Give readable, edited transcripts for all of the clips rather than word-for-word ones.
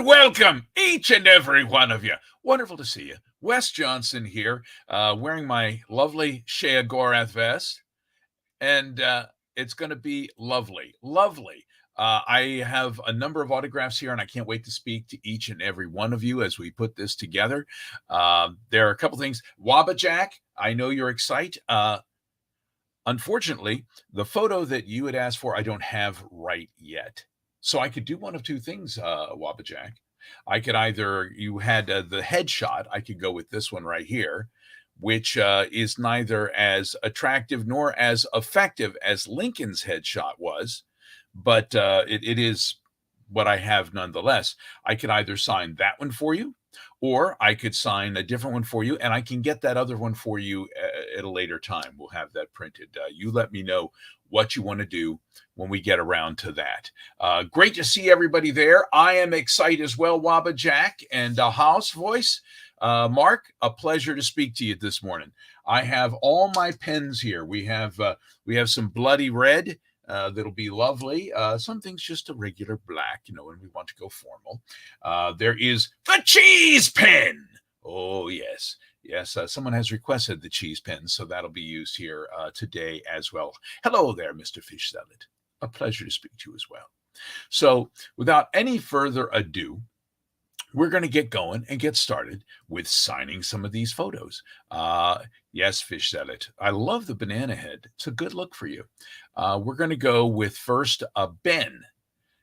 welcome each and every one of you. Wonderful to see you. Wes Johnson here, wearing my lovely Shea Gorath vest, and it's going to be lovely, lovely. I have a number of autographs here, and I can't wait to speak to each and every one of you as we put this together. There are a couple things. Wabajack, I know you're excited. Unfortunately, the photo that you had asked for, I don't have right yet. So I could do one of two things, Wabajack. I could either, you had the headshot, I could go with this one right here, which is neither as attractive nor as effective as Lincoln's headshot was, but it is what I have nonetheless. I could either sign that one for you, or I could sign a different one for you, and I can get that other one for you at a later time. We'll have that printed. You let me know what you want to do when we get around to that. Great to see everybody there. I am excited as well, Wabajack and House Voice. Mark, a pleasure to speak to you this morning. I have all my pens here. We have some bloody red. That'll be lovely. Some things just a regular black, when we want to go formal. There is the cheese pen. Oh, yes. Yes, someone has requested the cheese pen, so that'll be used here today as well. Hello there, Mr. Fish Salad. A pleasure to speak to you as well. So without any further ado, we're going to get going and get started with signing some of these photos. Yes, Fish Salad. I love the banana head. It's a good look for you. We're going to go with first Ben.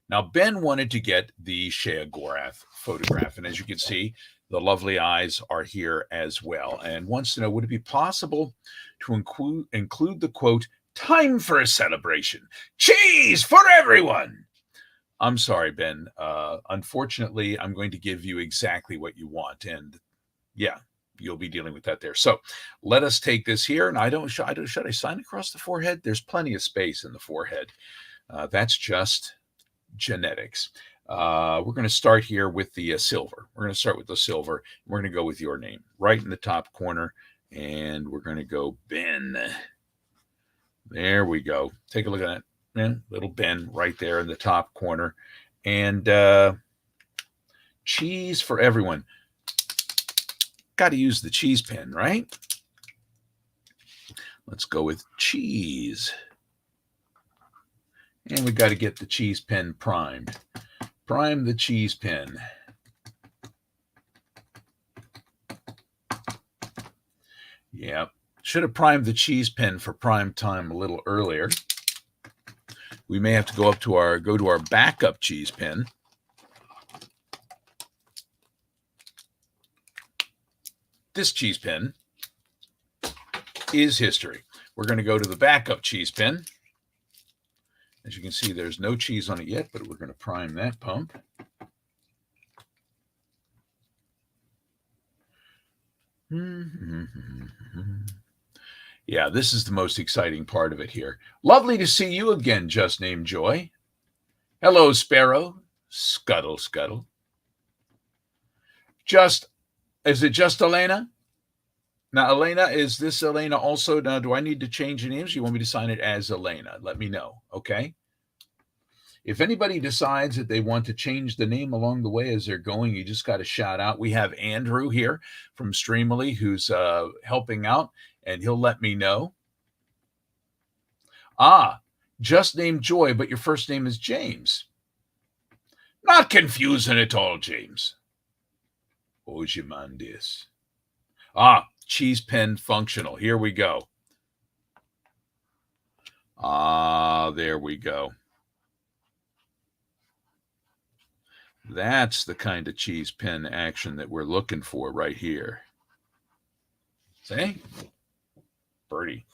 Now, Ben wanted to get the Shea Gorath photograph. And as you can see, the lovely eyes are here as well. And wants to know, would it be possible to include the quote, "Time for a celebration. Cheese for everyone." I'm sorry, Ben. Unfortunately, I'm going to give you exactly what you want. And yeah, you'll be dealing with that there. So let us take this here. And should I sign across the forehead? There's plenty of space in the forehead. That's just genetics. We're going to start here with the silver. We're going to start with the silver. We're going to go with your name right in the top corner. And we're going to go Ben. There we go. Take a look at that. Yeah, little Ben right there in the top corner. And cheese for everyone. Got to use the cheese pen, right? Let's go with cheese. And we got to get the cheese pen primed. Prime the cheese pen. Yeah, should have primed the cheese pen for prime time a little earlier. We may have to go to our backup cheese pen. This cheese pen is history. We're going to go to the backup cheese pen. As you can see, there's no cheese on it yet, but we're going to prime that pump. Yeah, this is the most exciting part of it here. Lovely to see you again, Just Named Joy. Hello, Sparrow. Scuttle, scuttle. Is it just Elena? Now, Elena, is this Elena also? Now, do I need to change the names? You want me to sign it as Elena? Let me know, okay? If anybody decides that they want to change the name along the way as they're going, you just got to shout out. We have Andrew here from Streamily who's helping out, and he'll let me know. Just named Joy, but your first name is James. Not confusing at all, James. Ozymandias. Cheese pen functional. Here we go. There we go. That's the kind of cheese pen action that we're looking for right here. See? Birdie.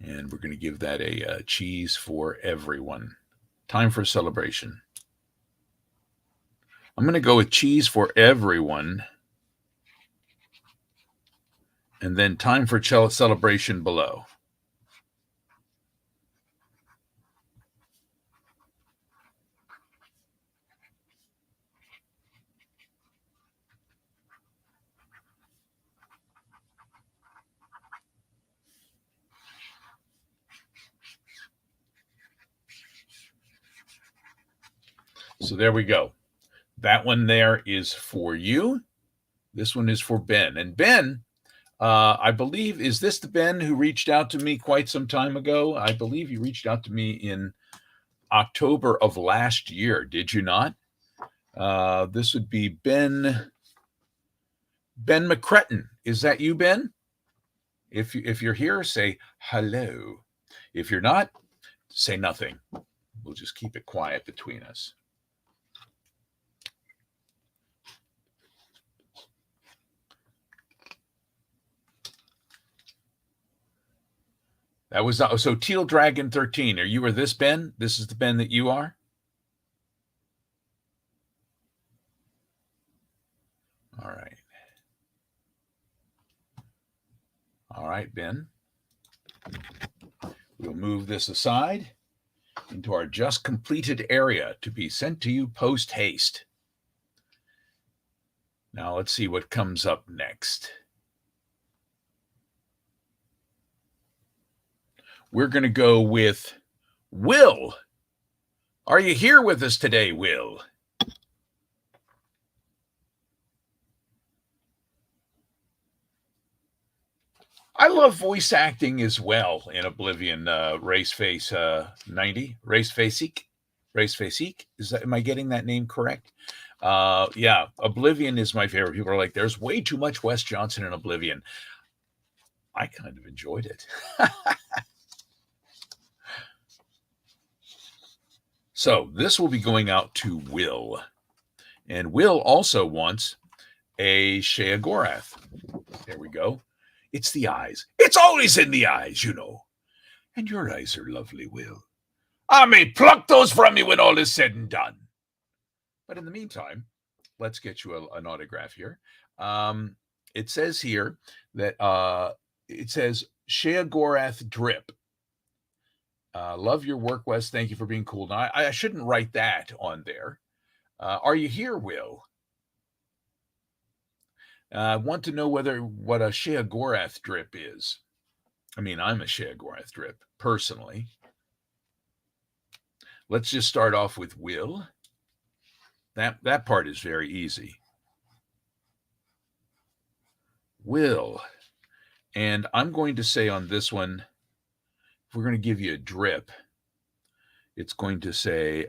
And we're going to give that a cheese for everyone. Time for a celebration. I'm going to go with cheese for everyone. And then time for celebration below. So there we go. That one there is for you. This one is for Ben. And Ben, I believe, is this the Ben who reached out to me quite some time ago? I believe you reached out to me in October of last year, did you not? This would be Ben McCretton. Is that you, Ben? If you're here, say hello. If you're not, say nothing. We'll just keep it quiet between us. That was so Teal Dragon 13. Are you or this Ben? This is the Ben that you are? All right. All right, Ben. We'll move this aside into our just completed area to be sent to you post haste. Now let's see what comes up next. We're going to go with Will. Are you here with us today, Will? I love voice acting as well in Oblivion. Raceface 90, Racefaceek. Am I getting that name correct? Yeah, Oblivion is my favorite. People are like, there's way too much Wes Johnson in Oblivion. I kind of enjoyed it. So this will be going out to Will. And Will also wants a Sheogorath. There we go. It's the eyes. It's always in the eyes, you know. And your eyes are lovely, Will. I may pluck those from you when all is said and done. But in the meantime, let's get you an autograph here. It says here that it says Sheogorath Drip. Love your work, Wes. Thank you for being cool. Now, I shouldn't write that on there. Are you here, Will? I want to know what a Sheogorath drip is. I mean, I'm a Sheogorath drip, personally. Let's just start off with Will. That part is very easy. Will. And I'm going to say on this one, if we're going to give you a drip, it's going to say,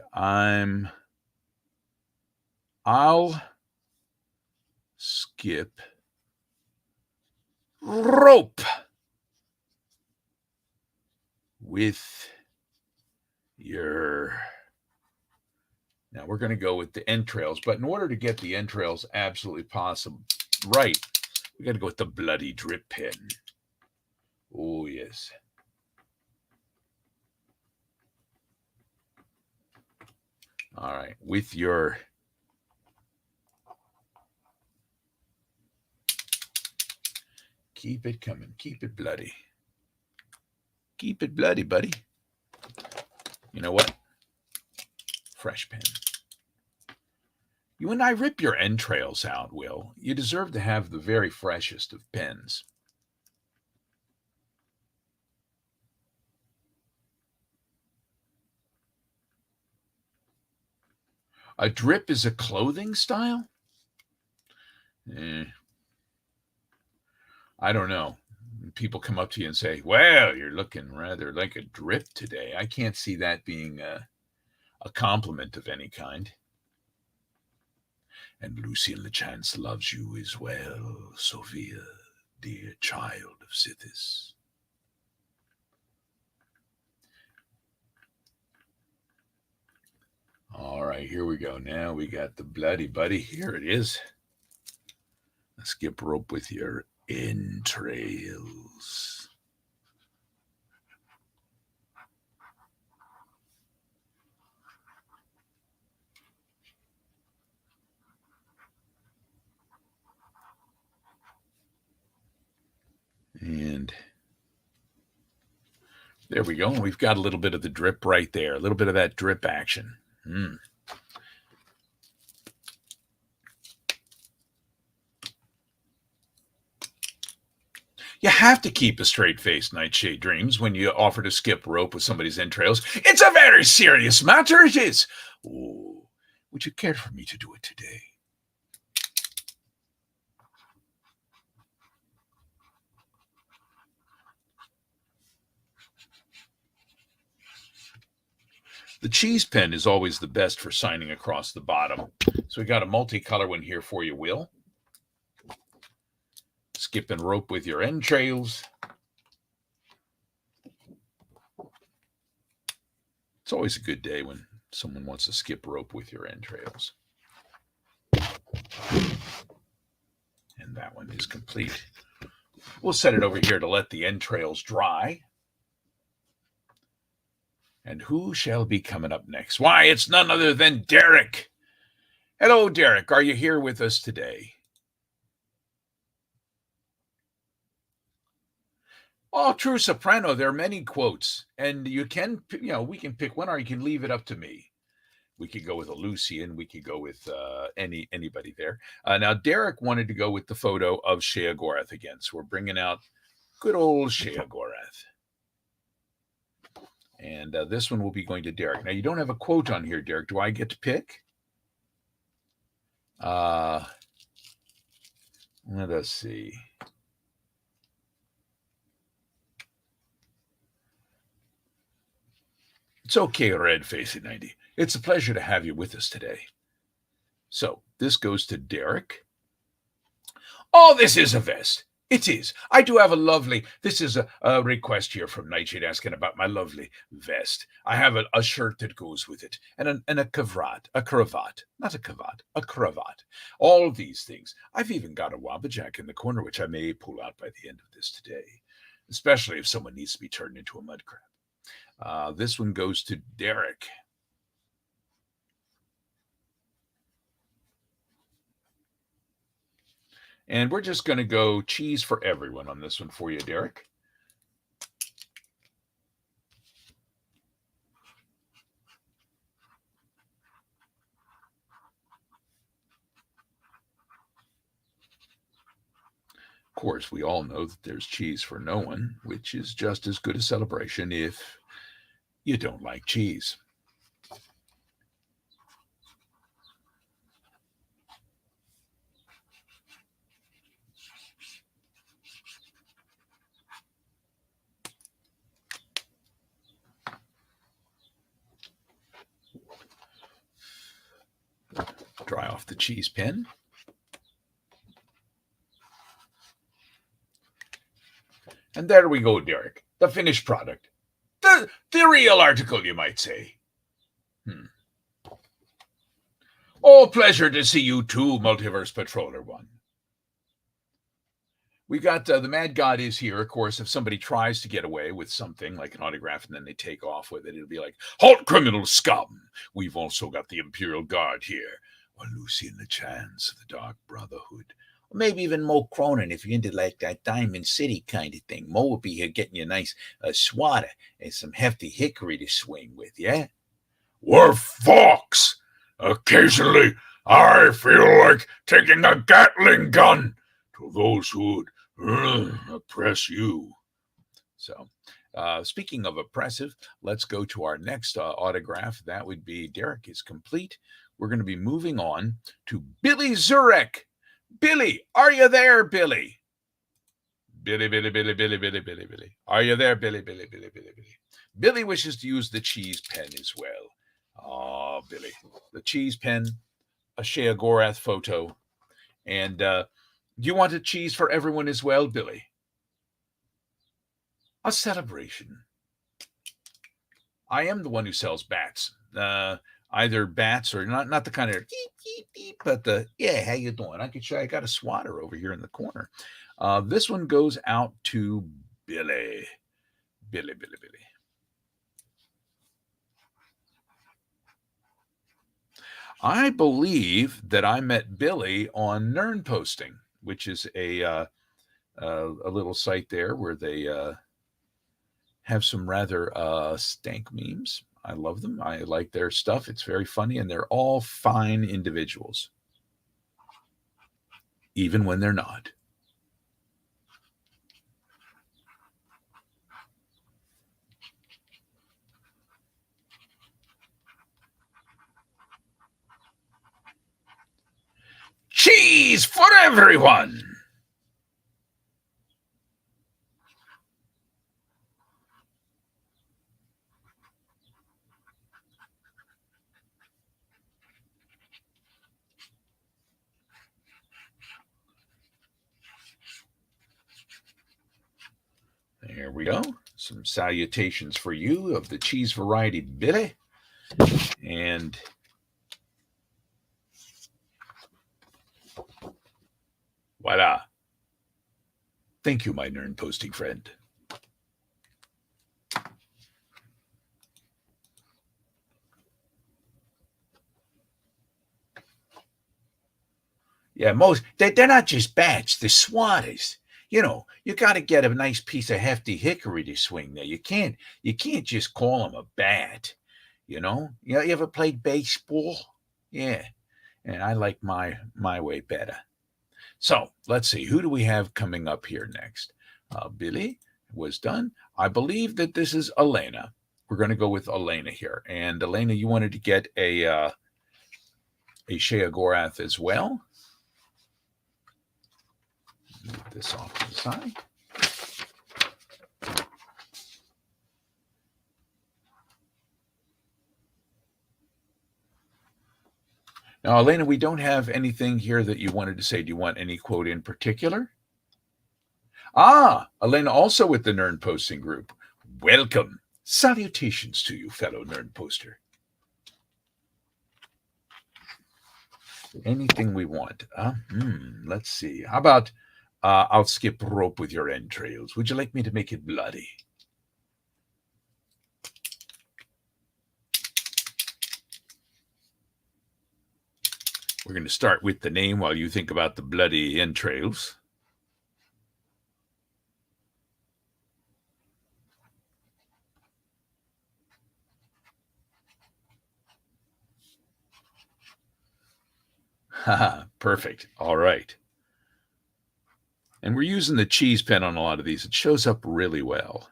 I'll skip rope with your... Now we're going to go with the entrails, but in order to get the entrails absolutely possible, right, we got to go with the bloody drip pen. Oh, yes. All right, with your... Keep it coming. Keep it bloody. Keep it bloody, buddy. You know what? Fresh pen. You and I rip your entrails out, Will. You deserve to have the very freshest of pens. A drip is a clothing style? I don't know. People come up to you and say, well, you're looking rather like a drip today. I can't see that being a compliment of any kind. And Lucien Lechance loves you as well, Sophia, dear child of Sithis. All right, here we go. Now we got the bloody buddy. Here it is. Let's skip rope with your entrails. And there we go. We've got a little bit of the drip right there, a little bit of that drip action. You have to keep a straight face, Nightshade Dreams, when you offer to skip rope with somebody's entrails. It's a very serious matter, it is. Ooh, Would you care for me to do it today? The cheese pen is always the best for signing across the bottom. So we got a multicolor one here for you, Will. Skip and rope with your entrails. It's always a good day when someone wants to skip rope with your entrails. And that one is complete. We'll set it over here to let the entrails dry. And who shall be coming up next? Why, it's none other than Derek. Hello, Derek. Are you here with us today? Oh, true soprano. There are many quotes, and we can pick one, or you can leave it up to me. We could go with a Lucian. We could go with anybody there. Now, Derek wanted to go with the photo of Sheogorath again, so we're bringing out good old Sheogorath. And this one will be going to Derek. Now, you don't have a quote on here, Derek. Do I get to pick? Let us see. It's okay, Red Facey 90. It's a pleasure to have you with us today. So this goes to Derek. Oh, this is a vest. It is. I do have a lovely, this is a request here from Nightshade asking about my lovely vest. I have a shirt that goes with it, and a cravat, not a cravat, a cravat. All these things. I've even got a Wabajack in the corner, which I may pull out by the end of this today, especially if someone needs to be turned into a mud crab. This one goes to Derek. And we're just going to go cheese for everyone on this one for you, Derek. Of course, we all know that there's cheese for no one, which is just as good a celebration if you don't like cheese. Dry off the cheese pen. And there we go, Derek. The finished product. The real article, you might say. Oh, pleasure to see you too, Multiverse Patroller One. We got the Mad God is here. Of course, if somebody tries to get away with something like an autograph and then they take off with it, it'll be like, halt, criminal scum. We've also got the Imperial Guard here. Or Lucian the Chance of the Dark Brotherhood. Or maybe even Mo Cronin if you're into like that Diamond City kind of thing. Mo will be here getting you a nice swatter and some hefty hickory to swing with, yeah? We're Fox. Occasionally, I feel like taking a Gatling gun to those who would oppress you. So, speaking of oppressive, let's go to our next autograph. That would be Derek is complete. We're going to be moving on to Billy Zurek. Billy, are you there, Billy? Billy. Are you there, Billy? Billy wishes to use the cheese pen as well. Oh, Billy. The cheese pen, a Sheogorath photo, and you want a cheese for everyone as well, Billy? A celebration. I am the one who sells bats. Either bats or not the kind of but the how you doing? I could show I got a swatter over here in the corner. This one goes out to Billy. Billy. I believe that I met Billy on Nern Posting, which is a little site there where they have some rather stank memes. I love them. I like their stuff. It's very funny, and they're all fine individuals, even when they're not. cheese for everyone. There we go. Some salutations for you of the cheese variety Billy. And voila. Thank you, my Nern posting friend. Yeah, they're not just bats, they're swatters. You got to get a nice piece of hefty hickory to swing there. You can't just call them a bat. You ever played baseball? Yeah, and I like my way better. So let's see, who do we have coming up here next? Billy was done. I believe that this is Elena. We're going to go with Elena here. And Elena, you wanted to get a Sheogorath as well. Move this off to the side. Now, Elena, we don't have anything here that you wanted to say. Do you want any quote in particular? Elena, also with the Nern Posting group. Welcome. Salutations to you, fellow Nern Poster. Anything we want. Let's see. How about I'll skip rope with your entrails. Would you like me to make it bloody? We're going to start with the name while you think about the bloody entrails. Haha, perfect. All right. And we're using the cheese pen on a lot of these. It shows up really well.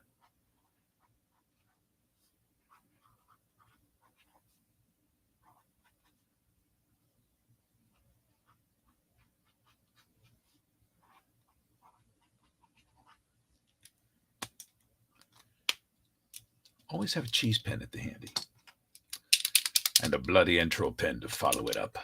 Always have a cheese pen at the handy. And a bloody intro pen to follow it up.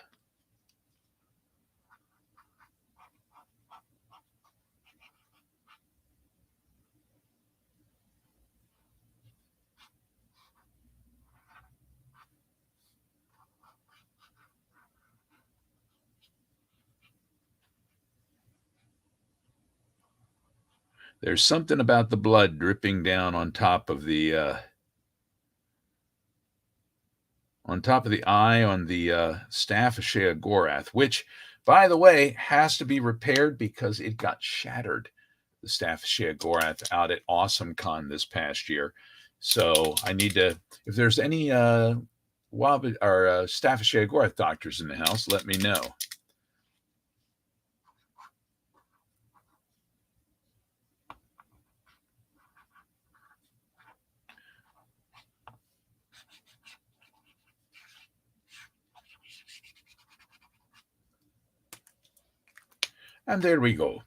There's something about the blood dripping down on top of the eye on the staff of Sheogorath, which, by the way, has to be repaired because it got shattered. The staff of Sheogorath out at Awesome Con this past year. So I need to, if there's any staff of Sheogorath doctors in the house, let me know. And there we go.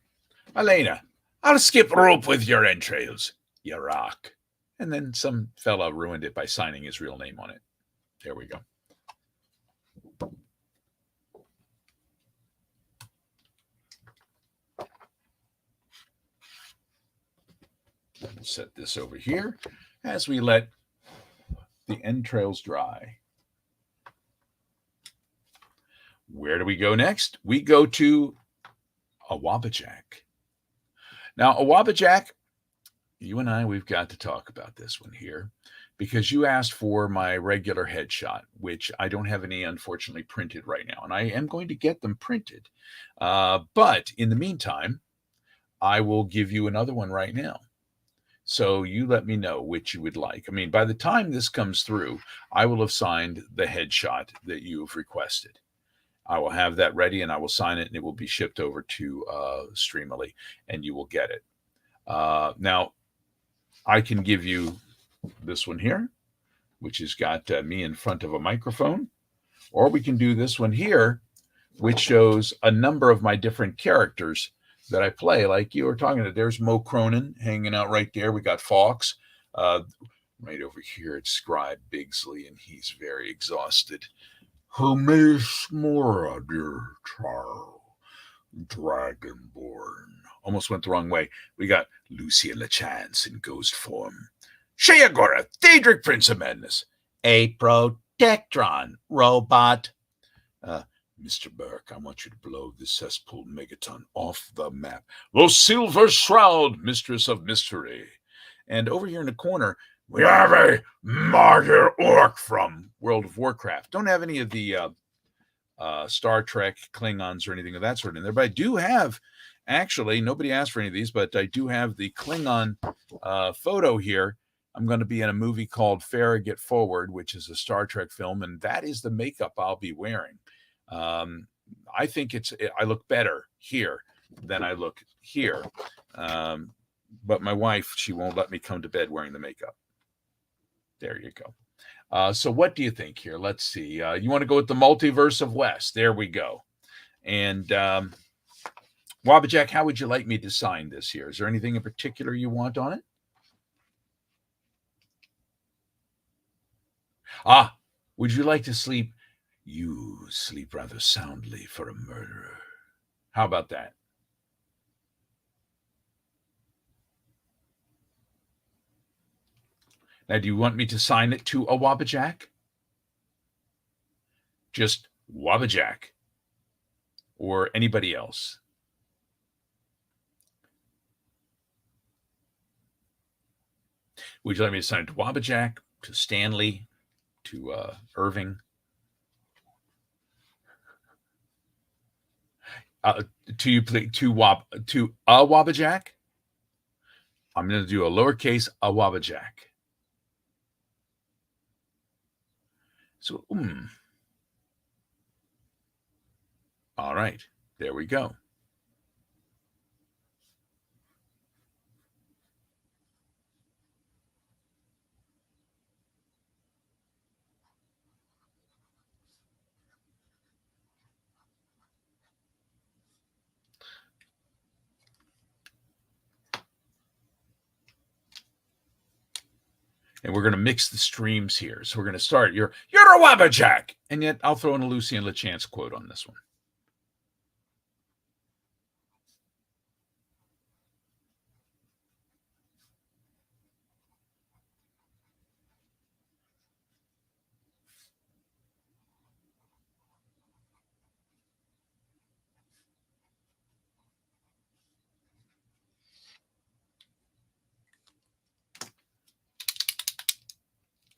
Elena, I'll skip rope with your entrails. You rock. And then some fella ruined it by signing his real name on it. There we go. We'll set this over here as we let the entrails dry. Where do we go next? We go to a Wabbajack. Now, a Wabbajack, you and I, we've got to talk about this one here because you asked for my regular headshot, which I don't have any, unfortunately, printed right now. And I am going to get them printed. But in the meantime, I will give you another one right now. So you let me know which you would like. I mean, by the time this comes through, I will have signed the headshot that you have requested. I will have that ready and I will sign it and it will be shipped over to Streamily and you will get it. Now, I can give you this one here, which has got me in front of a microphone, or we can do this one here, which shows a number of my different characters that I play. Like you were talking about, there's Mo Cronin hanging out right there. We got Fawkes. Right over here, it's Scribe Bigsley, and he's very exhausted. Who may more, dear child, Dragonborn. Almost went the wrong way. We got Lucia LeChance in ghost form. Sheagora, Daedric Prince of Madness. A Protectron robot. Mr. Burke, I want you to blow the cesspool megaton off the map. The Silver Shroud, Mistress of Mystery. And over here in the corner, we have a Martyr Orc from World of Warcraft. Don't have any of the Star Trek, Klingons, or anything of that sort in there. But I do have, actually, nobody asked for any of these, but I do have the Klingon photo here. I'm going to be in a movie called Farragut Forward, which is a Star Trek film, and that is the makeup I'll be wearing. I think I look better here than I look here. But my wife, she won't let me come to bed wearing the makeup. There you go. So what do you think here? Let's see. You want to go with the Multiverse of West? There we go. And Wabajack, how would you like me to sign this here? Is there anything in particular you want on it? Would you like to sleep? You sleep rather soundly for a murderer. How about that? Now, do you want me to sign it to a Wabajack? Just Wabajack. Or anybody else? Would you like me to sign it to Wabajack, to Stanley, to Irving? To a Wabajack? I'm going to do a lowercase a Wabajack. So, all right, there we go. And we're going to mix the streams here. So we're going to start, you're a Wabajack. And yet I'll throw in a Lucien LeChance quote on this one.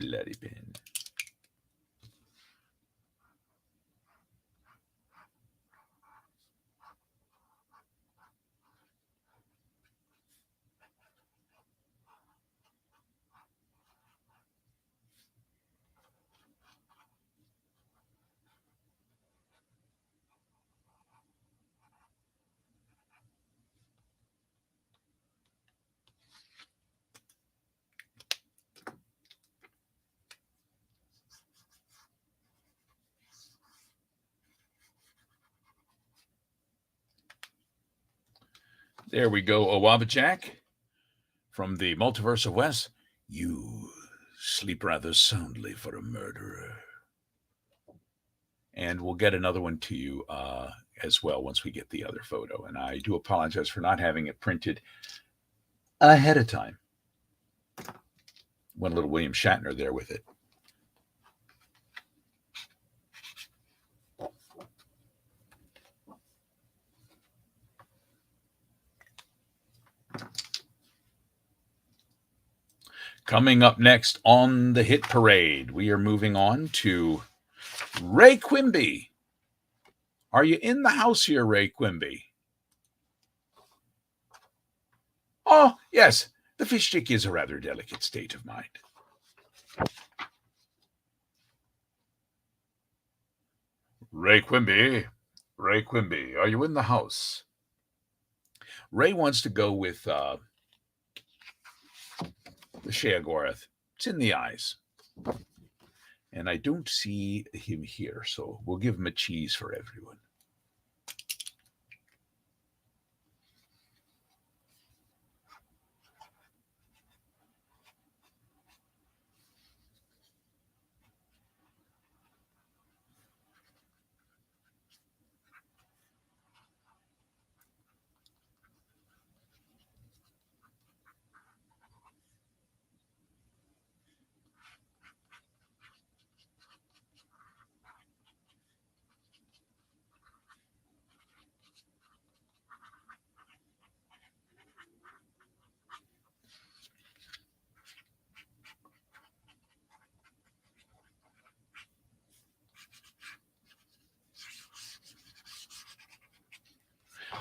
Bloody pen. There we go, a Wabajack from the Multiverse of West. You sleep rather soundly for a murderer. And we'll get another one to you as well once we get the other photo. And I do apologize for not having it printed ahead of time. One little William Shatner there with it. Coming up next on the Hit Parade, we are moving on to Rey Quimby. Are you in the house here, Rey Quimby? Oh, yes, the fish stick is a rather delicate state of mind. Rey Quimby, are you in the house? Rey wants to go with the Sheogorath. It's in the eyes. And I don't see him here, so we'll give him a cheese for everyone.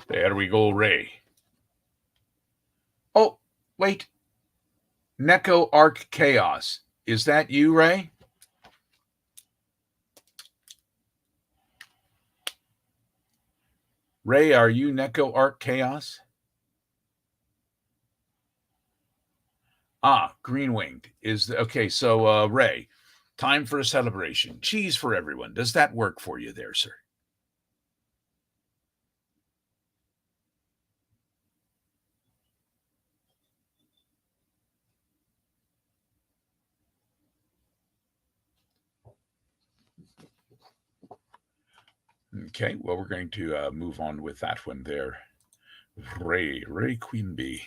There we go, Rey. Oh, wait. Neko Arc Chaos. Is that you, Rey? Rey, are you Neko Arc Chaos? Ah, green winged is okay. So, Rey, time for a celebration. Cheese for everyone. Does that work for you there, sir? Okay, well, we're going to move on with that one there. Rey Quimby,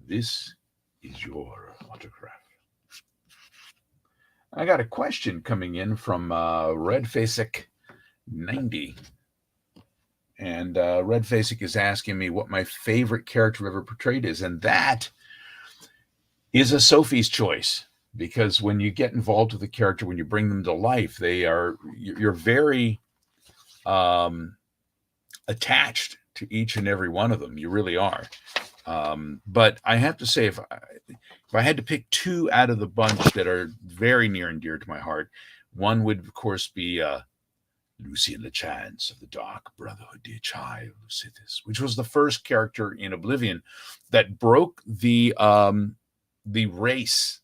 this is your autograph. I got a question coming in from Red Facek 90. And Red Facek is asking me what my favorite character ever portrayed is. And that is a Sophie's choice. Because when you get involved with a character, when you bring them to life, you're very attached to each and every one of them. You really are. But I have to say, if I had to pick two out of the bunch that are very near and dear to my heart, one would, of course, be Lucien Lechance of the Dark Brotherhood, dear child, Lucidus, which was the first character in Oblivion that broke the race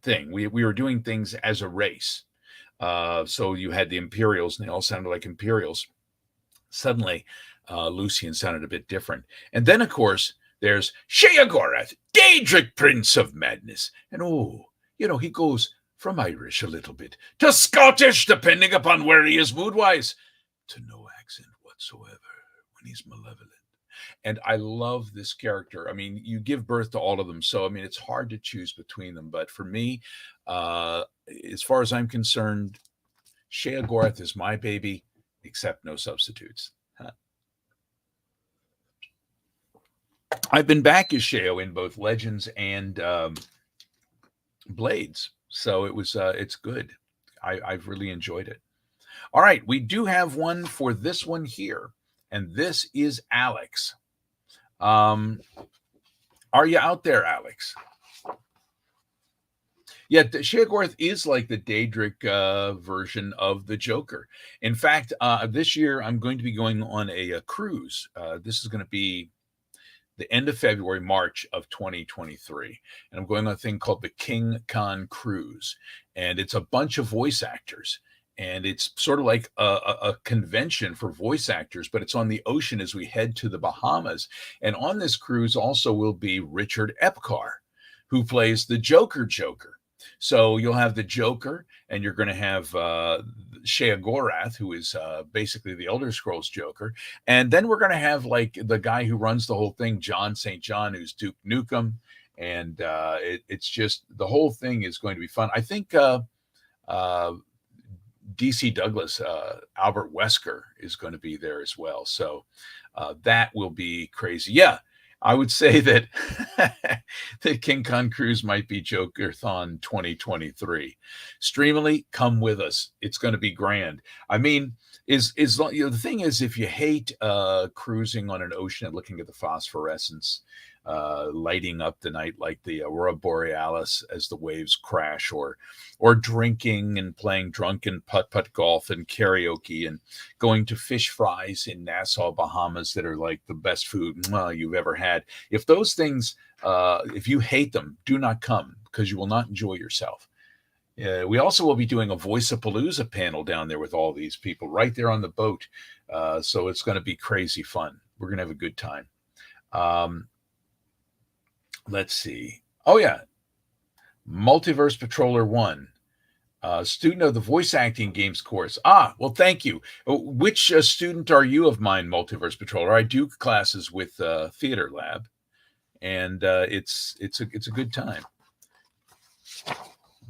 thing. We were doing things as a race. So you had the Imperials, and they all sounded like Imperials. Suddenly, Lucien sounded a bit different. And then, of course, there's Sheogorath, Daedric Prince of Madness. And he goes from Irish a little bit to Scottish, depending upon where he is mood-wise, to no accent whatsoever when he's malevolent. And I love this character. I mean, you give birth to all of them, so I mean, it's hard to choose between them. But for me, as far as I'm concerned, Sheogorath is my baby, except no substitutes. I've been back as Sheo in both Legends and Blades, so it's good. I've really enjoyed it. All right, we do have one for this one here, and this is Alex. Are you out there, Alex? Yeah, Sheogorath is like the Daedric version of the Joker. In fact, this year I'm going to be going on a cruise. This is going to be the end of February, March of 2023. And I'm going on a thing called the King Khan Cruise. And it's a bunch of voice actors. And it's sort of like a convention for voice actors, but it's on the ocean as we head to the Bahamas. And on this cruise also will be Richard Epcar, who plays the Joker. So you'll have the Joker, and you're going to have Sheogorath, who is basically the Elder Scrolls Joker. And then we're going to have like the guy who runs the whole thing, John St. John, who's Duke Nukem. And it's just, the whole thing is going to be fun. I think DC Douglas, Albert Wesker is going to be there as well. So that will be crazy. Yeah, I would say that the King Khan Cruise might be Jokerthon 2023. Streamily, come with us. It's going to be grand. I mean, the thing is, if you hate cruising on an ocean and looking at the phosphorescence lighting up the night like the Aurora Borealis as the waves crash, or drinking and playing drunken putt-putt golf and karaoke and going to fish fries in Nassau, Bahamas that are like the best food you've ever had. If those things, if you hate them, do not come, because you will not enjoy yourself. We also will be doing a Voice-a-Palooza panel down there with all these people right there on the boat. So it's going to be crazy fun. We're going to have a good time. Let's see. Oh, yeah. Multiverse Patroller 1. Student of the voice acting games course. Well, thank you. Which student are you of mine, Multiverse Patroller? I do classes with Theater Lab, and it's a good time.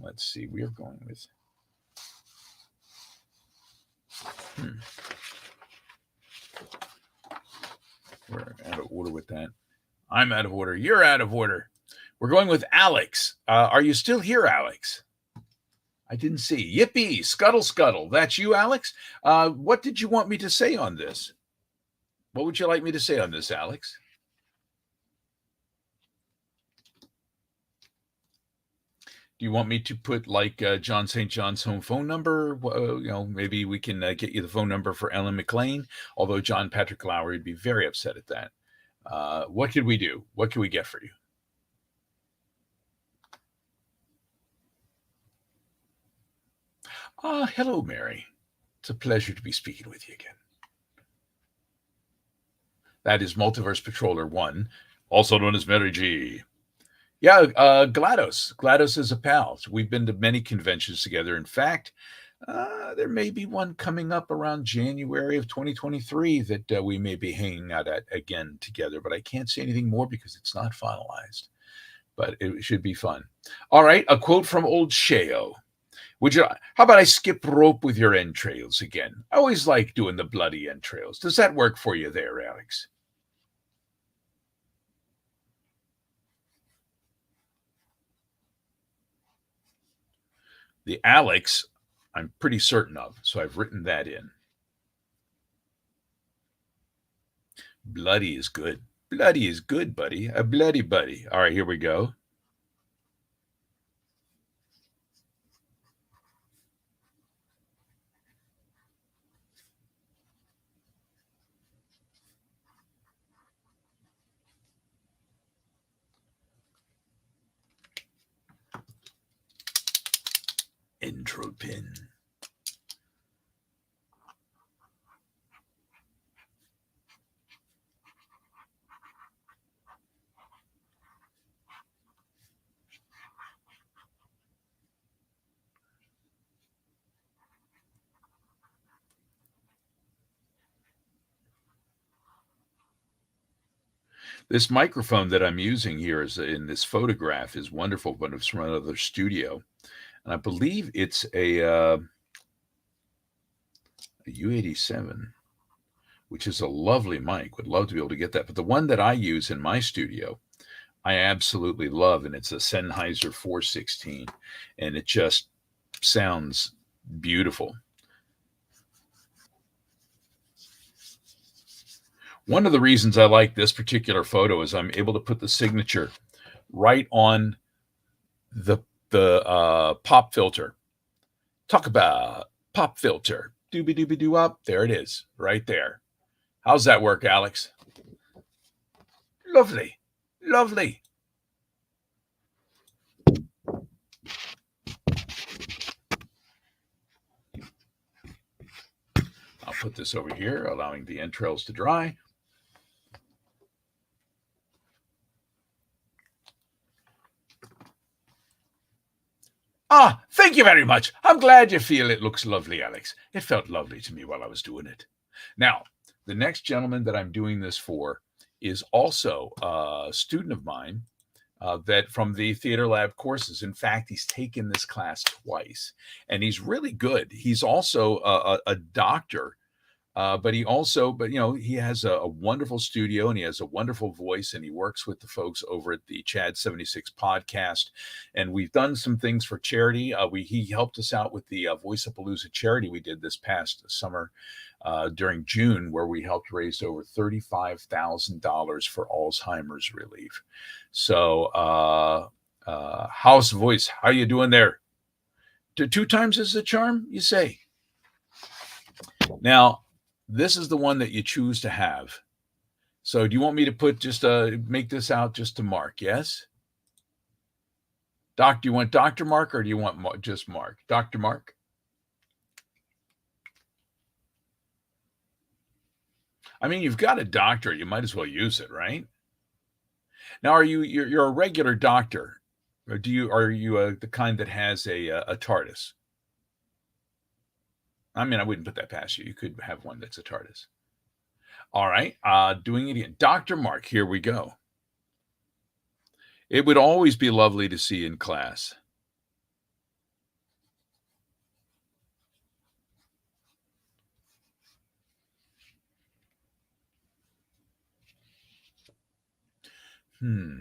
Let's see. We are going with. We're out of order with that. I'm out of order. You're out of order. We're going with Alex. Are you still here, Alex? I didn't see. Yippee, scuttle. That's you, Alex? What did you want me to say on this? What would you like me to say on this, Alex? Do you want me to put like John St. John's home phone number? Maybe we can get you the phone number for Ellen McLean. Although John Patrick Lowry would be very upset at that. What could we do? What can we get for you? Hello, Mary. It's a pleasure to be speaking with you again. That is Multiverse Patroller 1, also known as Mary G. Yeah, GLaDOS. GLaDOS is a pal. So we've been to many conventions together. In fact, there may be one coming up around January of 2023 that we may be hanging out at again together, but I can't say anything more because it's not finalized. But it should be fun. All right, a quote from old Sheo. How about I skip rope with your entrails again? I always like doing the bloody entrails. Does that work for you there, Alex? The Alex, I'm pretty certain of, so I've written that in. Bloody is good. Bloody is good, buddy. A bloody buddy. All right, here we go. Intro pin. This microphone that I'm using here is in this photograph is wonderful, but it's from another studio, and I believe it's a U87, which is a lovely mic. Would love to be able to get that, but the one that I use in my studio, I absolutely love, and it's a Sennheiser 416, and it just sounds beautiful. One of the reasons I like this particular photo is I'm able to put the signature right on the pop filter. Talk about pop filter. Doobie doobie doo up. There it is, right there. How's that work, Alex? Lovely, lovely. I'll put this over here, allowing the entrails to dry. Thank you very much. I'm glad you feel it looks lovely, Alex. It felt lovely to me while I was doing it. Now, the next gentleman that I'm doing this for is also a student of mine that from the Theater Lab courses. In fact, he's taken this class twice, and he's really good. He's also a doctor, but he has a wonderful studio and he has a wonderful voice, and he works with the folks over at the Chad 76 podcast. And we've done some things for charity. He helped us out with the Voice-A-Palooza charity we did this past summer during June, where we helped raise over $35,000 for Alzheimer's relief. So, how's voice? How you doing there? Two times is the charm, you say? Now, this is the one that you choose to have. So do you want me to put just make this out just to Mark? Yes. Doc, do you want Dr. Mark or do you want just Mark? Dr. Mark? I mean, you've got a doctor. You might as well use it, right? Now, you're a regular doctor, or are you the kind that has a TARDIS? I mean, I wouldn't put that past you. You could have one that's a TARDIS. All right, doing it again. Dr. Mark, here we go. It would always be lovely to see you in class. Hmm.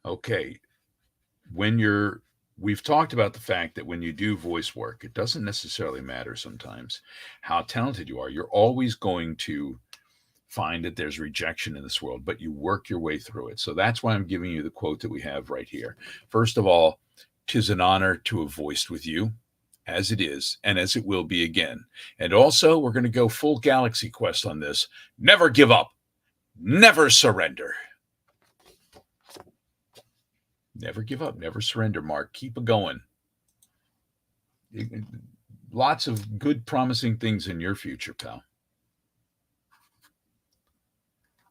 Okay, when you're we've talked about the fact that when you do voice work, it doesn't necessarily matter sometimes how talented you are. You're always going to find that there's rejection in this world, but you work your way through it. So that's why I'm giving you the quote that we have right here. First of all, 'tis an honor to have voiced with you, as it is, and as it will be again. And also, we're going to go full Galaxy Quest on this. Never give up, never surrender. Never give up, never surrender, Mark. Keep it going. Lots of good, promising things in your future, pal.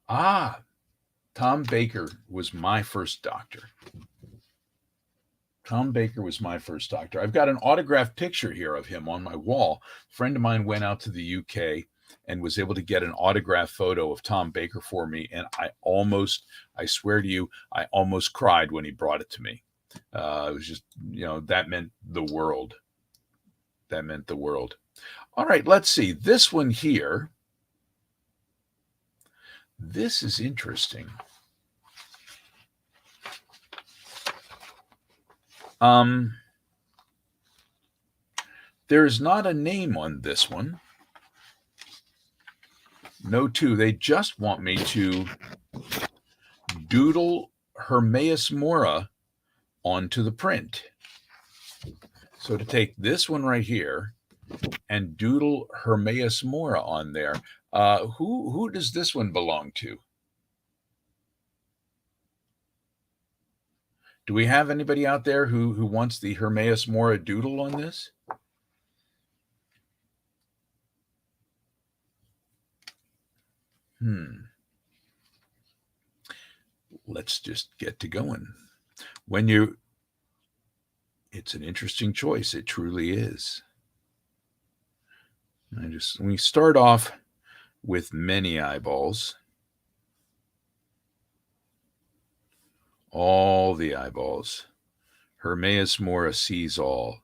Ah, Tom Baker was my first doctor. Tom Baker was my first doctor. I've got an autographed picture here of him on my wall. A friend of mine went out to the UK and was able to get an autographed photo of Tom Baker for me. And I swear to you, I almost cried when he brought it to me. It was just, that meant the world. That meant the world. All right, let's see. This one here. This is interesting. There's not a name on this one. No two. They just want me to doodle Hermaeus Mora onto the print. So to take this one right here and doodle Hermaeus Mora on there, who does this one belong to? Do we have anybody out there who wants the Hermaeus Mora doodle on this? Let's just get to going. It's an interesting choice. It truly is. We start off with many eyeballs. All the eyeballs. Hermaeus Mora sees all.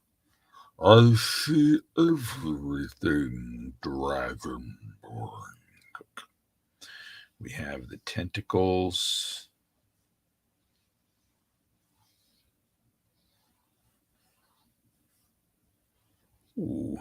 I see everything, Dragonborn. We have the tentacles. Ooh.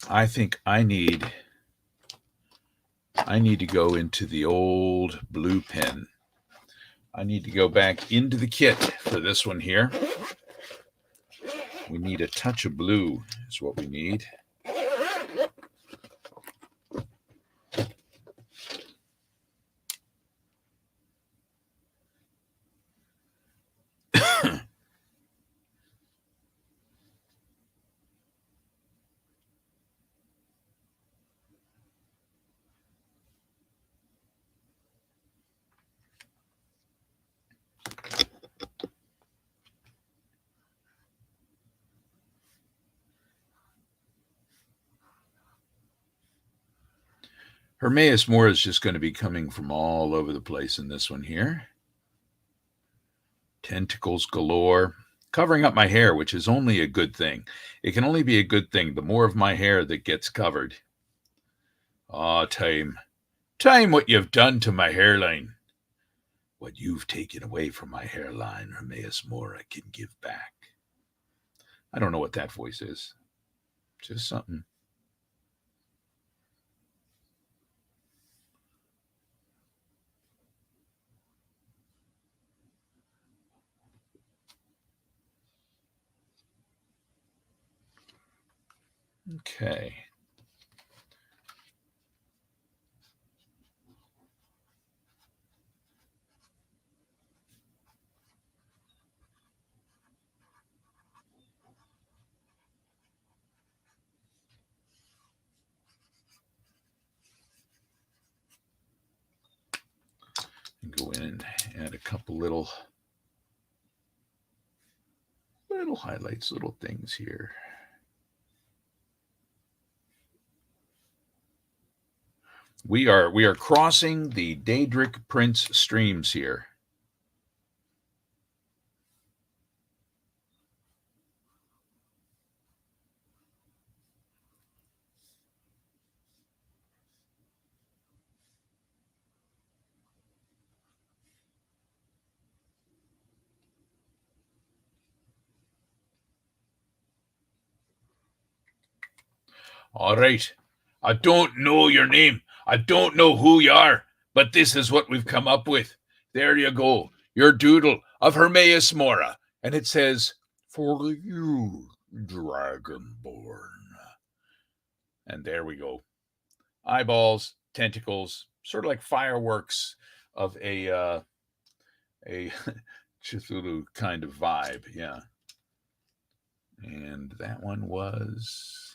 I think I need to go into the old blue pen. I need to go back into the kit for this one here. We need a touch of blue is what we need. Hermaeus Mora is just going to be coming from all over the place in this one here. Tentacles galore. Covering up my hair, which is only a good thing. It can only be a good thing. The more of my hair that gets covered. Ah, time. Time, what you've done to my hairline. What you've taken away from my hairline, Hermaeus Mora can give back. I don't know what that voice is. Just something. Okay. Add a couple little highlights, little things here. We are crossing the Daedric Prince streams here. All right. I don't know your name. I don't know who you are, but this is what we've come up with. There you go. Your doodle of Hermaeus Mora. And it says, "For you, Dragonborn." And there we go. Eyeballs, tentacles, sort of like fireworks of a Cthulhu kind of vibe. Yeah. And that one was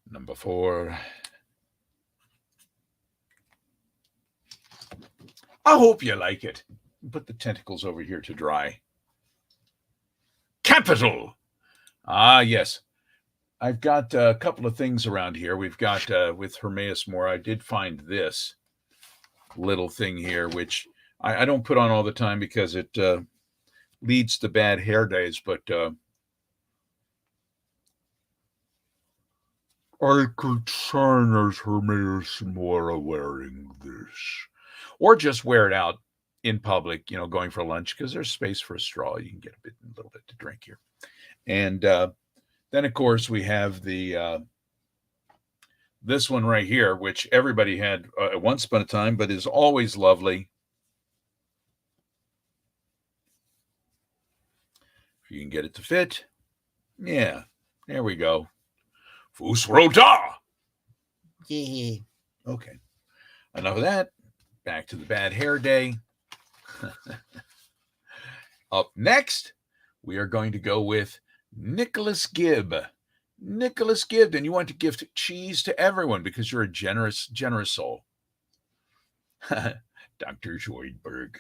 number 4. I hope you like it. Put the tentacles over here to dry. Capital! Ah, yes. I've got a couple of things around here. We've got, with Hermaeus Mora, I did find this little thing here, which I don't put on all the time because it leads to bad hair days, but I could sign as Hermaeus Mora wearing this. Or just wear it out in public, going for lunch, because there's space for a straw. You can get a little bit to drink here. And then, of course, we have the this one right here, which everybody had once upon a time, but is always lovely. If you can get it to fit. Yeah, there we go. Fusrota! Yeah. Okay. Enough of that. Back to the bad hair day. Up next, we are going to go with Nicholas Gibb. Nicholas Gibb, and you want to gift cheese to everyone because you're a generous soul. Dr. Zoidberg.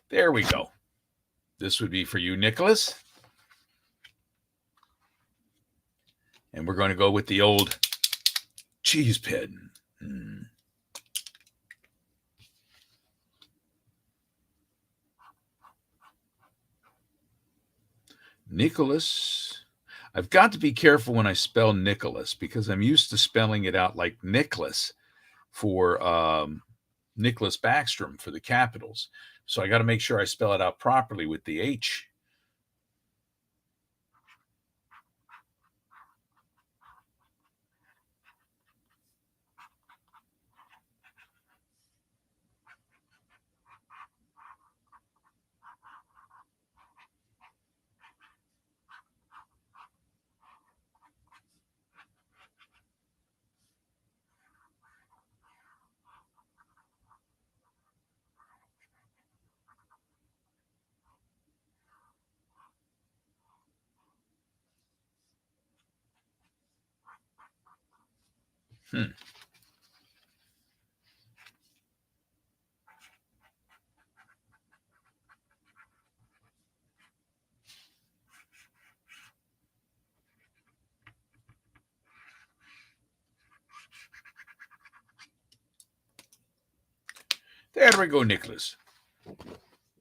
There we go. This would be for you, Nicholas. And we're going to go with the old cheese pin. Nicholas. I've got to be careful when I spell Nicholas because I'm used to spelling it out like Nicholas for Nicholas Backstrom for the Capitals. So I got to make sure I spell it out properly with the H. There we go, Nicholas.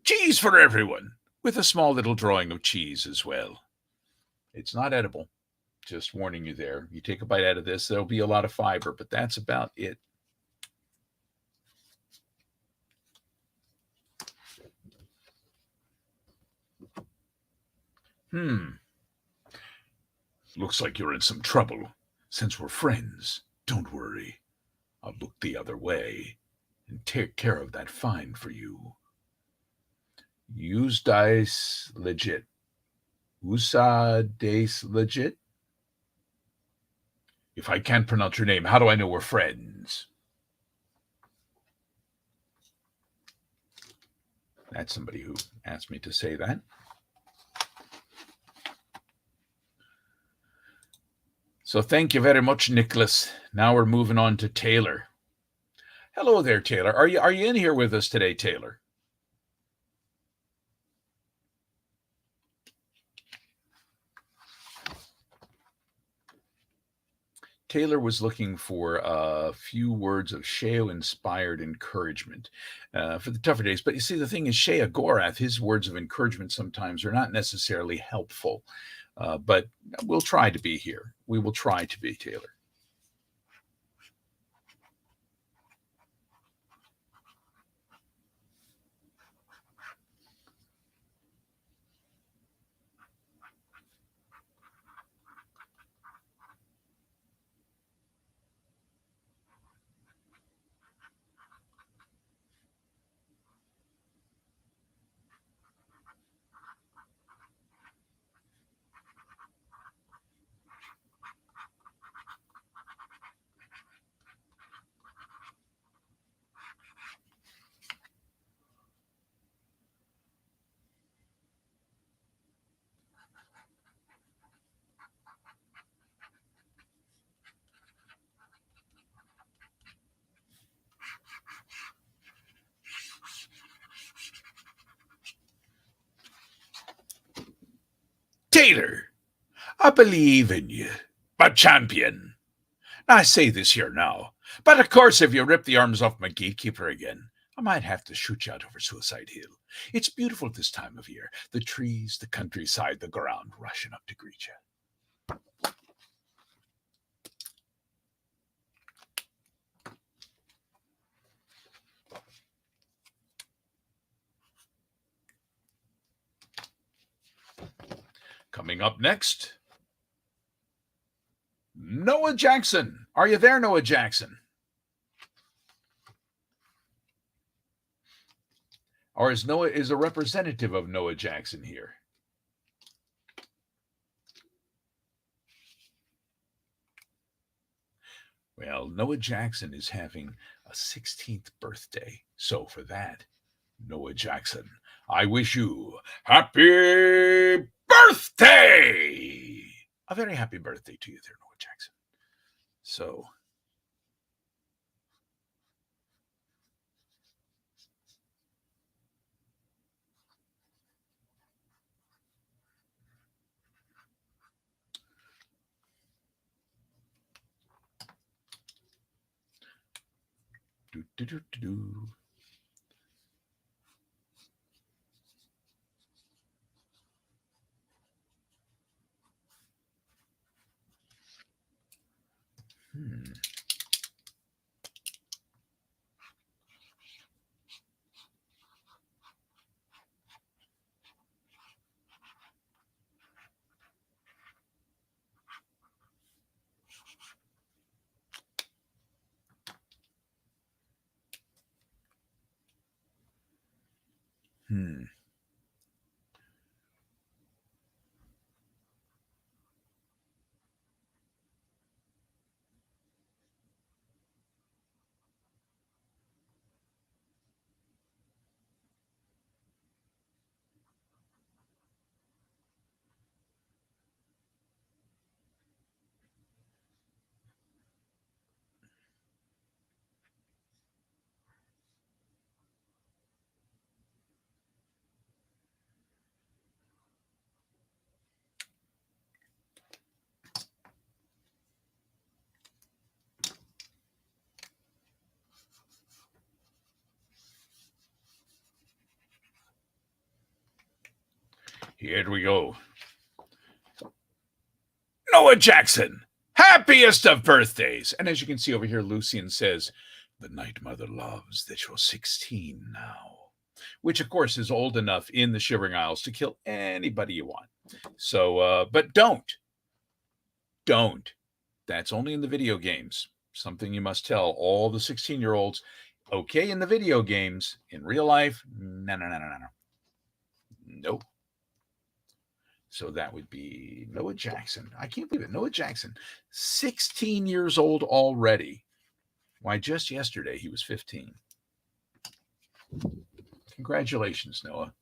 Cheese for everyone, with a small little drawing of cheese as well. It's not edible. Just warning you there. You take a bite out of this, there'll be a lot of fiber, but that's about it. Looks like you're in some trouble. Since we're friends, don't worry. I'll look the other way and take care of that fine for you. Use dice legit. Usa dice legit? If I can't pronounce your name, how do I know we're friends? That's somebody who asked me to say that. So thank you very much, Nicholas. Now we're moving on to Taylor. Hello there, Taylor. Are you in here with us today, Taylor? Taylor was looking for a few words of Sheo-inspired encouragement for the tougher days. But you see, the thing is, Shea Agorath, his words of encouragement sometimes are not necessarily helpful. But we'll try to be here. We will try to be, Taylor. Taylor, I believe in you, my champion. I say this here now, but of course, if you rip the arms off my gatekeeper again, I might have to shoot you out over Suicide Hill. It's beautiful this time of year. The trees, the countryside, the ground rushing up to greet you. Coming up next, Noah Jackson. Are you there, Noah Jackson? Or is Noah a representative of Noah Jackson here? Well, Noah Jackson is having a 16th birthday. So for that, Noah Jackson, I wish you happy birthday! A very happy birthday to you there, Noah Jackson. So do do do do do. Hmm. Hmm. Here we go. Noah Jackson, happiest of birthdays. And as you can see over here, Lucian says, the Night Mother loves that you're 16 now. Which, of course, is old enough in the Shivering Isles to kill anybody you want. So, but don't. That's only in the video games. Something you must tell all the 16-year-olds. Okay, in the video games, in real life, no. Nope. So that would be Noah Jackson. I can't believe it. Noah Jackson, 16 years old already. Why, just yesterday he was 15. Congratulations, Noah.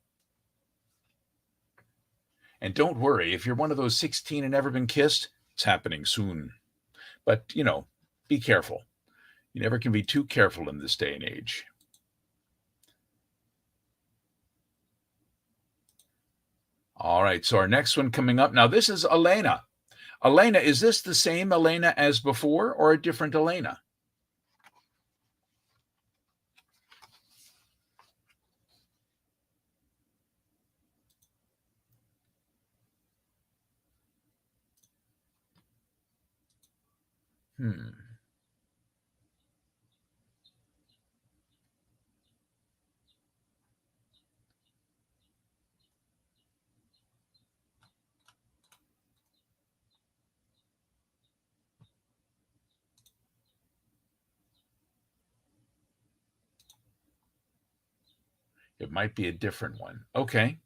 And don't worry, if you're one of those 16 and never been kissed, it's happening soon. But, be careful. You never can be too careful in this day and age. All right, so our next one coming up. Now, this is Elena. Elena, is this the same Elena as before or a different Elena? Hmm. It might be a different one. Okay.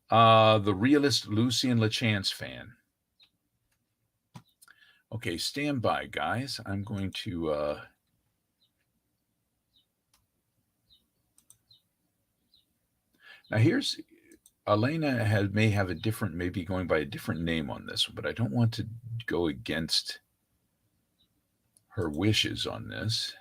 The realist Lucien LeChance fan. Okay, stand by, guys. I'm going to. Now, here's Elena may have a different, maybe going by a different name on this one, but I don't want to go against her wishes on this.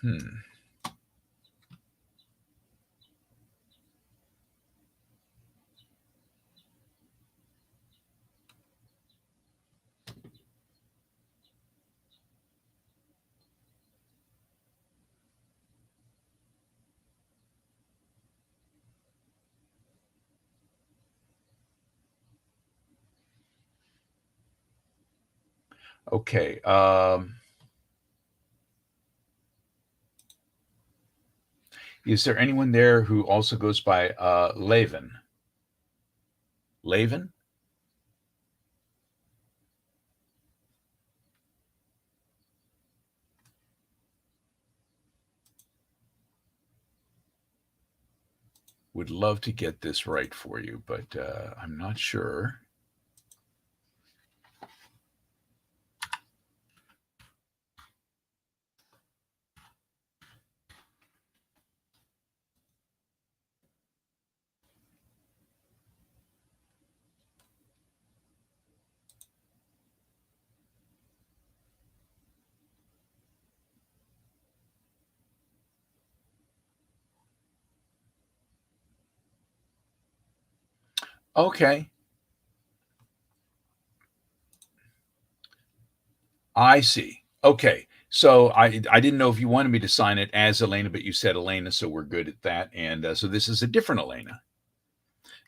Hmm. Okay. Is there anyone there who also goes by Levin? Levin? Would love to get this right for you, but I'm not sure. Okay. I see. Okay. So I didn't know if you wanted me to sign it as Elena, but you said Elena, so we're good at that. And so this is a different Elena.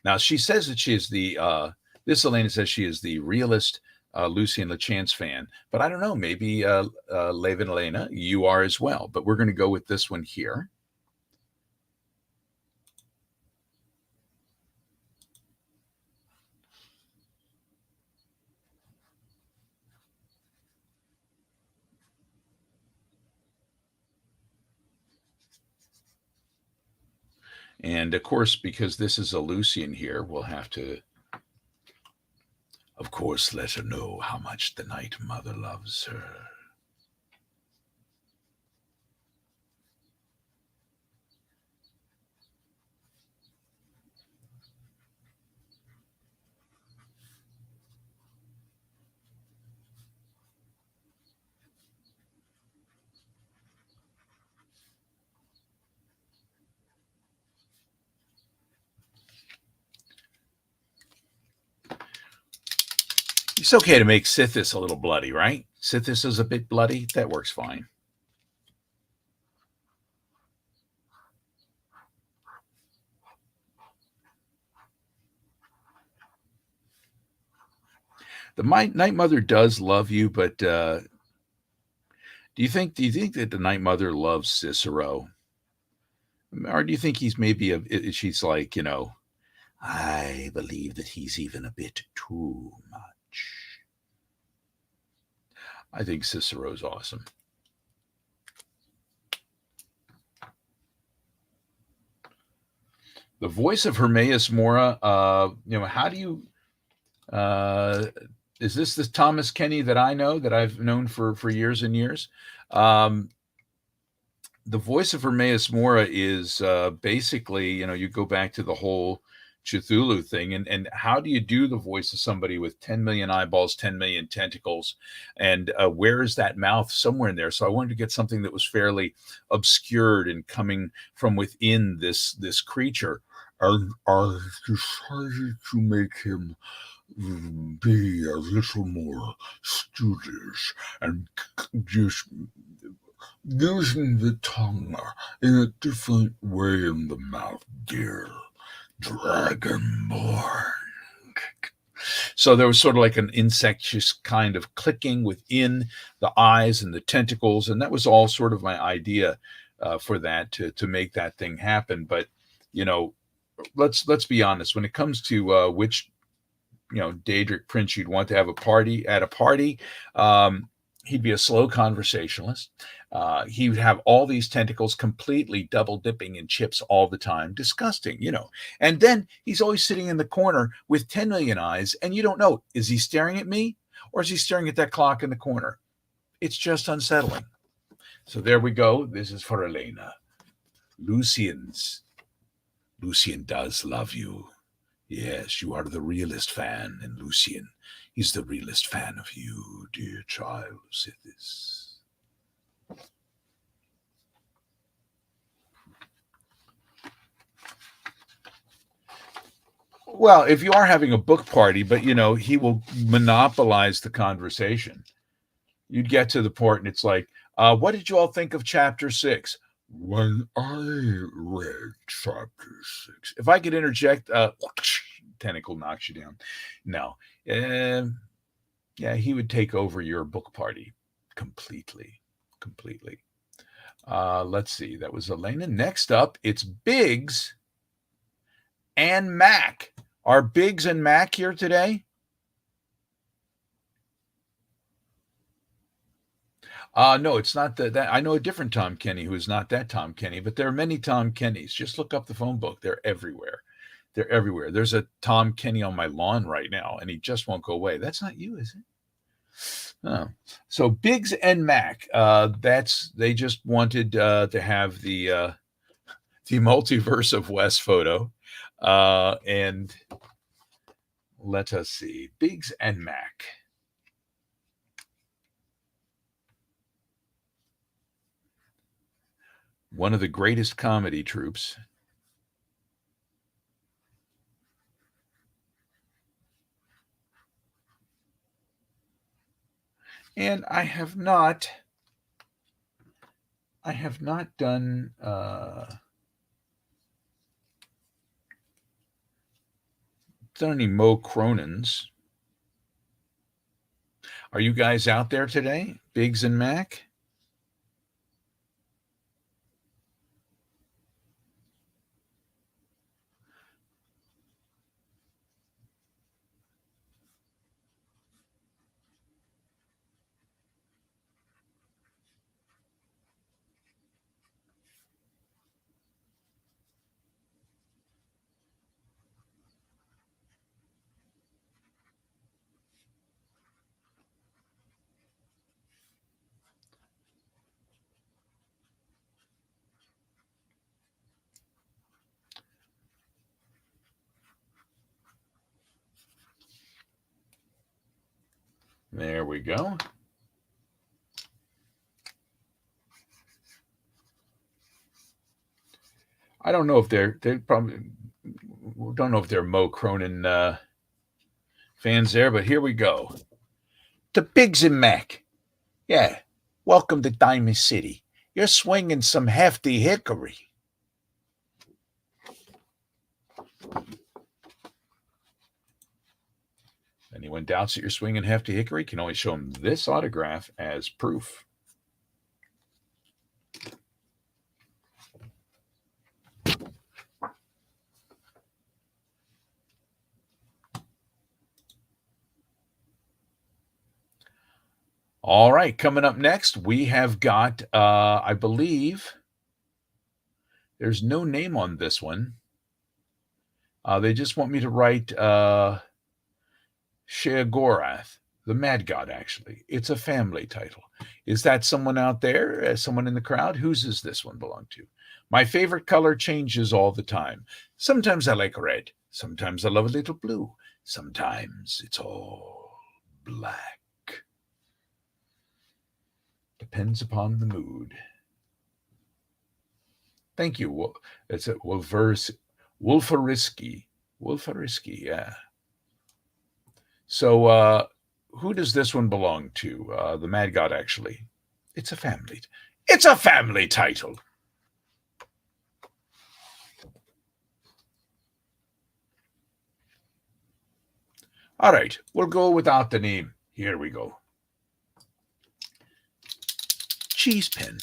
Now she says that she is this Elena says she is the realist Lucien LeChance fan, but I don't know. Maybe Levin Elena, you are as well. But we're going to go with this one here. And of course, because this is a Lucian here, we'll have to, of course, let her know how much the Night Mother loves her. It's okay to make Sithis a little bloody, right? Sithis is a bit bloody. That works fine. The Night Mother does love you, but do you think that the Night Mother loves Cicero, or do you think he's maybe she's like I believe that he's even a bit too much. I think Cicero's awesome. The voice of Hermaeus Mora. How do you Uh, is this the Thomas Kenny that I know, that I've known for years and years? Um, the voice of Hermaeus Mora is basically, you go back to the whole Cthulhu thing, and how do you do the voice of somebody with 10 million eyeballs, 10 million tentacles, and where is that mouth? Somewhere in there. So I wanted to get something that was fairly obscured and coming from within this creature. And I decided to make him be a little more studious and just using the tongue in a different way in the mouth, dear Dragonborn. So there was sort of like an insectious kind of clicking within the eyes and the tentacles, and that was all sort of my idea for that to make that thing happen. But you know, let's be honest. When it comes to which Daedric prince you'd want to have a party, he'd be a slow conversationalist. He would have all these tentacles completely double dipping in chips all the time. Disgusting. And then he's always sitting in the corner with 10 million eyes, and you don't know, is he staring at me or is he staring at that clock in the corner? It's just unsettling. So there we go. This is for Elena. Lucian does love you. Yes, you are the realest fan, and Lucian is the realest fan of you, dear child Sithis. Well, if you are having a book party, but he will monopolize the conversation. You'd get to the point, and it's like, what did you all think of chapter 6? When I read chapter 6, if I could interject, tentacle knocks you down. No, yeah, he would take over your book party completely. Let's see, that was Elena. Next up, it's Biggs and Mac. Are Biggs and Mac here today? No, it's not that. I know a different Tom Kenny who is not that Tom Kenny, but there are many Tom Kennys. Just look up the phone book. They're everywhere. They're everywhere. There's a Tom Kenny on my lawn right now, and he just won't go away. That's not you, is it? Oh. So Biggs and Mac, they just wanted to have the multiverse of Wes photo, and let us see, Biggs and Mac. One of the greatest comedy troupes. And I have not done any Mo Cronins. Are you guys out there today, Biggs and Mac? There we go. I don't know if they probably don't know if they're Mo Cronin fans there, but here we go. The Biggs and Mac. Yeah, welcome to Diamond City. You're swinging some hefty hickory. Anyone doubts that you're swinging hefty hickory can only show them this autograph as proof. All right, coming up next, we have got, I believe, there's no name on this one. They just want me to write Sheogorath, the mad god, actually. It's a family title. Is that someone out there? Someone in the crowd? Whose does this one belong to? My favorite color changes all the time. Sometimes I like red. Sometimes I love a little blue. Sometimes it's all black. Depends upon the mood. Thank you. It's a Wolferiski. Wolferiski, yeah. So, who does this one belong to? The Mad God, actually. It's a family. It's a family title. All right, we'll go without the name. Here we go. Cheese Pin.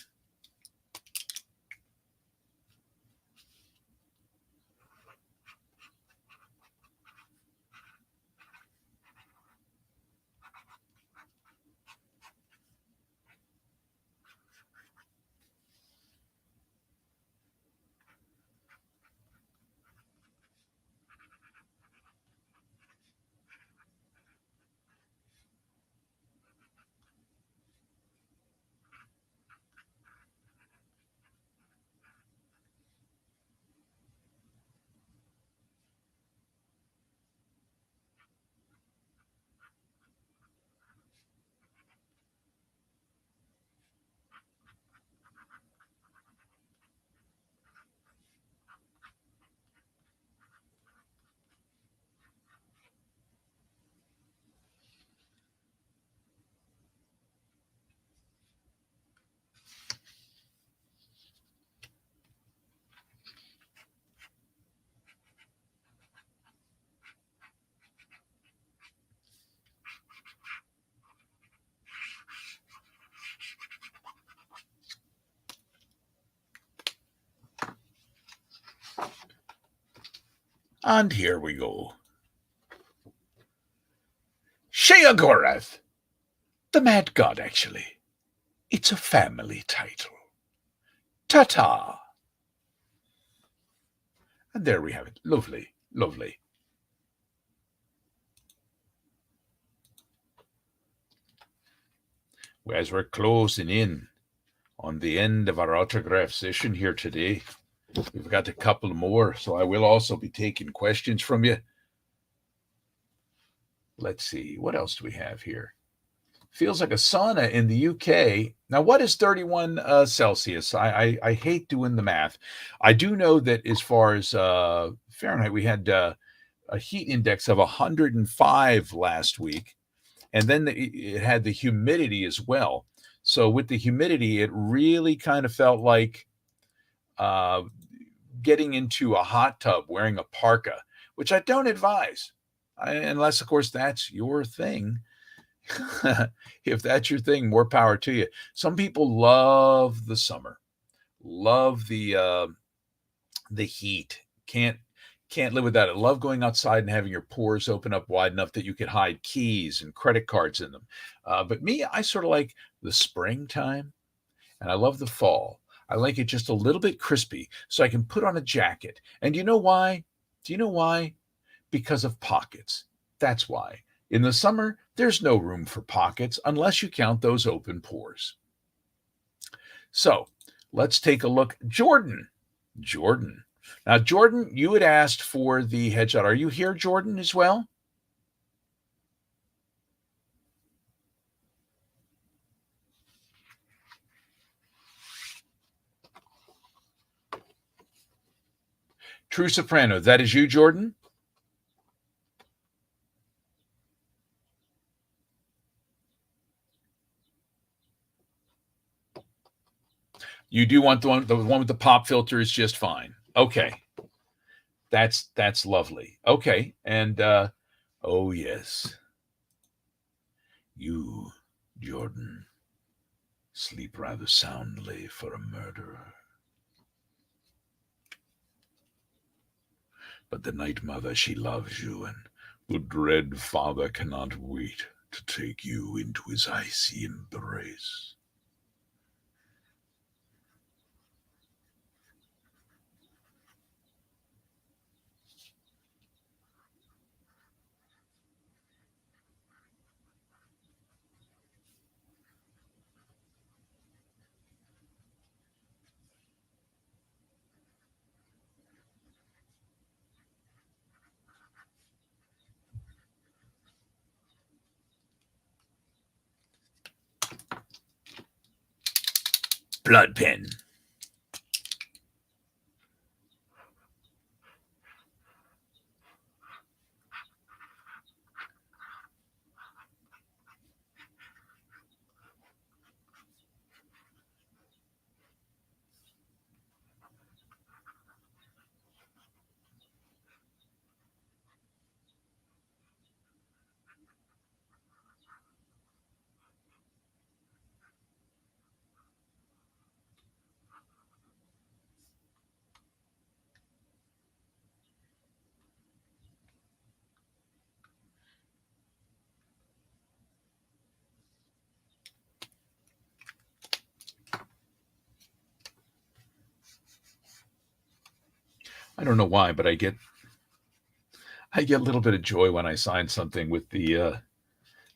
And here we go. Sheogorath. The Mad God, actually. It's a family title. Ta-ta. And there we have it. Lovely, lovely. As we're closing in on the end of our autograph session here today, we've got a couple more, so I will also be taking questions from you. Let's see, what else do we have here? Feels like a sauna in the UK. Now, what is 31 Celsius? I hate doing the math. I do know that as far as Fahrenheit, we had a heat index of 105 last week, and then it had the humidity as well. So with the humidity, it really kind of felt like getting into a hot tub wearing a parka, which I don't advise, unless, of course, that's your thing. If that's your thing, more power to you. Some people love the summer, love the heat. Can't live without it. Love going outside and having your pores open up wide enough that you could hide keys and credit cards in them. But me, I sort of like the springtime, and I love the fall. I like it just a little bit crispy, so I can put on a jacket. And you know why? Do you know why? Because of pockets. That's why. In the summer, there's no room for pockets unless you count those open pores. So let's take a look. Jordan. Now, Jordan, you had asked for the headshot. Are you here, Jordan, as well? True soprano. That is you, Jordan? You do want the one with the pop filter is just fine. Okay. That's lovely. Okay. And oh yes. You, Jordan, sleep rather soundly for a murderer. But the Night Mother, she loves you, and the dread Father cannot wait to take you into his icy embrace. blood pen. I don't know why, but I get a little bit of joy when I sign something with the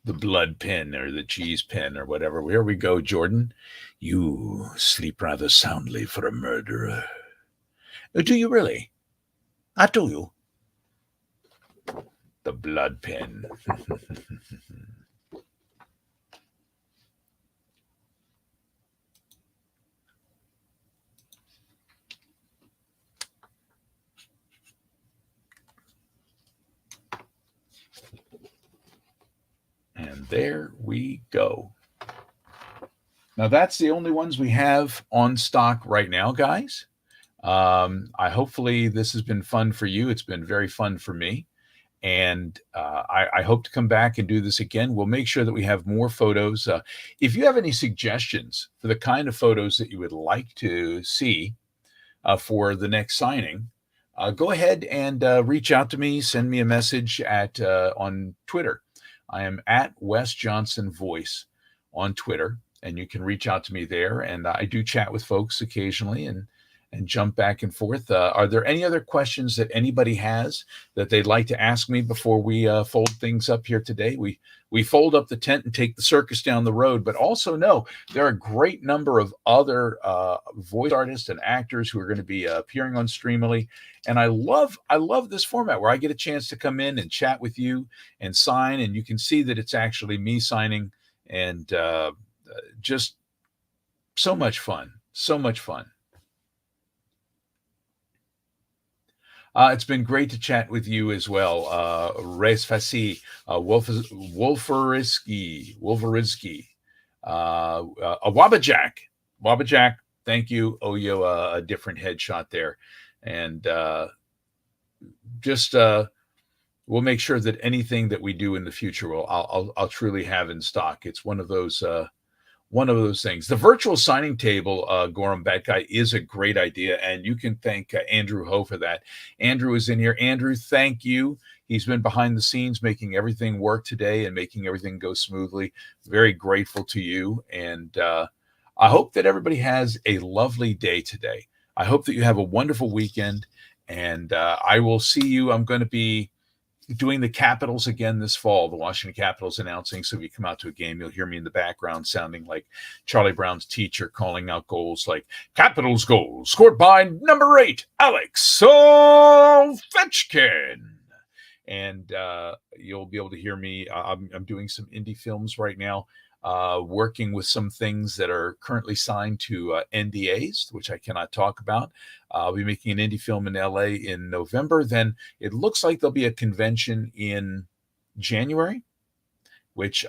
blood pen or the cheese pen or whatever. Here we go, Jordan. You sleep rather soundly for a murderer. Do you really? I do you. The blood pen. And there we go. Now that's the only ones we have on stock right now, guys. I hopefully this has been fun for you. It's been very fun for me. And I hope to come back and do this again. We'll make sure that we have more photos. If you have any suggestions for the kind of photos that you would like to see for the next signing, go ahead and reach out to me. Send me a message at on Twitter. I am at Wes Johnson Voice on Twitter, and you can reach out to me there. And I do chat with folks occasionally and jump back and forth. Are there any other questions that anybody has that they'd like to ask me before we fold things up here today? We fold up the tent and take the circus down the road, but also know there are a great number of other voice artists and actors who are going to be appearing on Streamily. And I love this format where I get a chance to come in and chat with you and sign, and you can see that it's actually me signing, and just so much fun, so much fun. It's been great to chat with you as well. Reis Fassi, Wolferiski, Wabajack, thank you. Owe you a different headshot there. And just we'll make sure that anything that we do in the future, I'll truly have in stock. It's one of those things. The virtual signing table, Gorham Bat Guy, is a great idea, and you can thank Andrew Ho for that. Andrew is in here. Andrew, thank you. He's been behind the scenes making everything work today and making everything go smoothly. Very grateful to you, and I hope that everybody has a lovely day today. I hope that you have a wonderful weekend, and I will see you. I'm going to be doing the Capitals again this fall, the Washington Capitals announcing. So if you come out to a game, you'll hear me in the background sounding like Charlie Brown's teacher calling out goals like Capitals goal scored by number 8, Alex Ovechkin. And you'll be able to hear me. I'm doing some indie films right now, working with some things that are currently signed to NDAs, which I cannot talk about. I'll be making an indie film in LA in November. Then it looks like there'll be a convention in January, which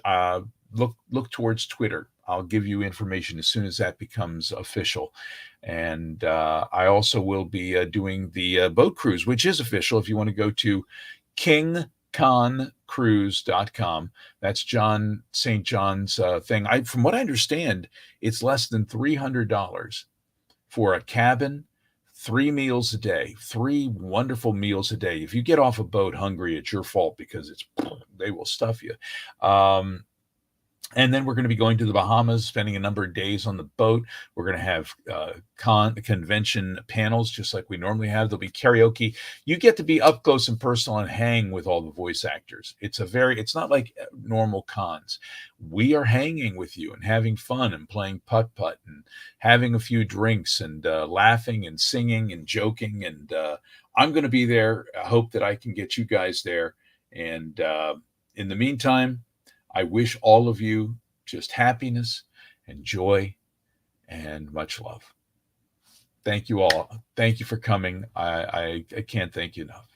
look towards Twitter. I'll give you information as soon as that becomes official. And I also will be doing the boat cruise, which is official. If you want to go to kingconcruise.com. That's John St. John's thing. From what I understand, it's less than $300 for a cabin, 3 meals a day, 3 wonderful meals a day. If you get off a boat hungry, it's your fault because they will stuff you. And then we're going to be going to the Bahamas, spending a number of days on the boat. We're going to have convention panels, just like we normally have. There'll be karaoke. You get to be up close and personal and hang with all the voice actors. It's not like normal cons. We are hanging with you and having fun and playing putt-putt and having a few drinks and laughing and singing and joking. And I'm going to be there. I hope that I can get you guys there. And in the meantime, I wish all of you just happiness and joy and much love. Thank you all. Thank you for coming. I can't thank you enough.